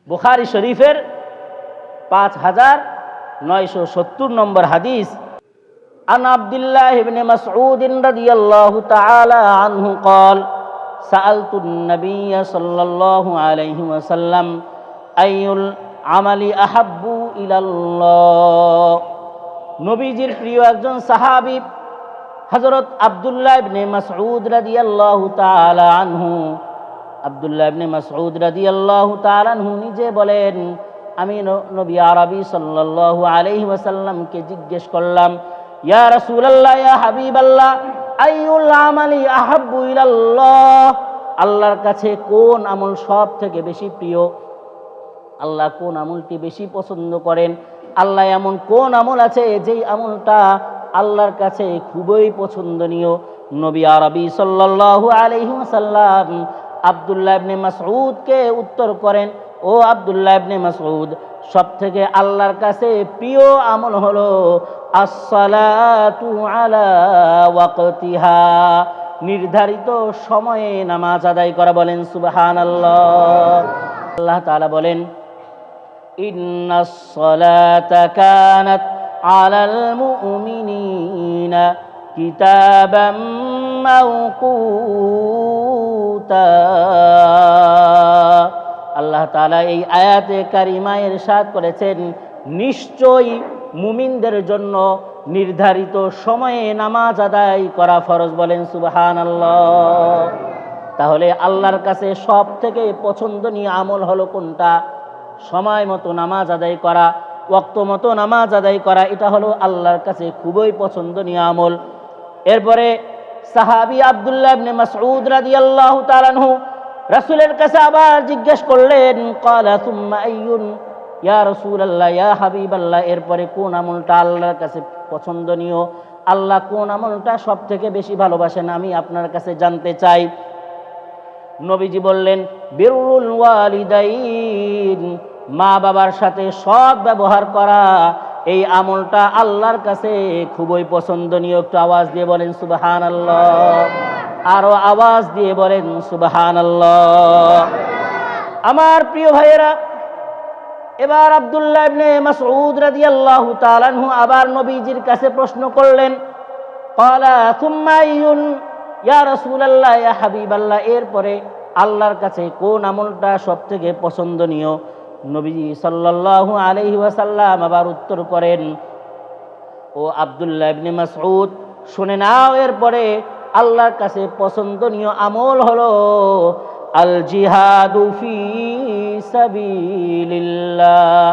বুখারী শরীফের 5970 নম্বর হাদিস। আন আব্দুল্লাহ ইবনে মাসউদ রাদিয়াল্লাহু তাআলা আনহু قال سألت النبي صلى الله عليه وسلم أي العمل أحب إلى الله। নবীজির প্রিয় একজন সাহাবী হযরত আব্দুল্লাহ ইবনে মাসউদ রাদিয়াল্লাহু তাআলা আনহু, আব্দুল্লাহ ইবনে মাসউদ রাদিয়াল্লাহু তাআলা আনহু নিজে বলেন, আমি নবী আরবি সাল্লাল্লাহু আলাইহি ওয়াসাল্লামকে জিজ্ঞেস করলাম, ইয়া রাসূলুল্লাহ, ইয়া হাবিবাল্লাহ, আইয়ুল আমালি আহাব্বু ইলাল্লাহ, আল্লাহর কাছে কোন আমল সব থেকে বেশি প্রিয়? আল্লাহ কোন আমলটি বেশি পছন্দ করেন? আল্লাহ এমন কোন আমল আছে যেই আমলটা আল্লাহর কাছে খুবই পছন্দনীয়? নবী আরবি সাল্লাল্লাহু আলাইহি ওয়াসাল্লাম আব্দুল্লাহ ইবনে মাসউদকে উত্তর করেন, ও আব্দুল্লাহ ইবনে মাসউদ, সব থেকে আল্লাহর কাছে প্রিয় আমল হলো as-salatu ala waqtiha, নির্ধারিত সময়ে নামাজ আদায় করা। বলেন সুবহানাল্লাহ। আল্লাহ তাআলা বলেন, ইন্নাস সালাতা কানাত আলাল মুমিনিনা কিতাবাম মাওকুতা। আল্লাহ তাআলা এই আয়াতে কারিমায় ইরশাদ করেছেন, নিশ্চয়ই মুমিনদের জন্য নির্ধারিত সময়ে নামাজ আদায় করা ফরজ। বলেন সুবহানাল্লাহ। তাহলে আল্লাহর কাছে সব থেকে পছন্দনীয় আমল হলো কোনটা? সময় মতো নামাজ আদায় করা, ওয়াক্ত মতো নামাজ আদায় করা, এটা হলো আল্লাহর কাছে খুবই পছন্দনীয় আমল। এরপরে সাহাবী আব্দুল্লাহ ইবনে মাসউদ রাদিয়াল্লাহু তাআলা আনহু রাসূলের কাছে আবার জিজ্ঞেস করলেন, ক্বালা সুম্মা আইয়ুন ইয়া রাসূলুল্লাহ, ইয়া হাবিবাল্লাহ, এরপরে কোন আমলটা আল্লাহর কাছে পছন্দনীয়? আল্লাহ কোন আমলটা সব থেকে বেশি ভালোবাসেন আমি আপনার কাছে জানতে চাই। নবীজি বললেন, বিরুল ওয়ালিদাইন, মা বাবার সাথে সৎ ব্যবহার করা, এই আমলটা আল্লাহর কাছে খুবই পছন্দনীয়। একটু আওয়াজ দিয়ে বলেন সুবহানাল্লাহ, আরো আওয়াজ দিয়ে বলেন সুবহানাল্লাহ। আমার প্রিয় ভাইয়েরা, এবার আব্দুল্লাহ ইবনে মাসউদ রাদিয়াল্লাহু তাআলা আনহু আবার নবীজির কাছে প্রশ্ন করলেন, ক্বালা সুম্মা আইয়ুন ইয়া রাসূলুল্লাহ, ইয়া হাবিবাল্লাহ, এরপরে আল্লাহর কাছে কোন আমলটা সবথেকে পছন্দনীয়? নবীজি সাল্লাল্লাহু আলাইহি ওয়াসাল্লাম আবার উত্তর করেন, ও আব্দুল্লাহ ইবনে মাসউদ, শুনে নাও, এরপরে আল্লাহর কাছে পছন্দনীয় আমল হলো আল জিহাদু ফি সাবিলিল্লাহ,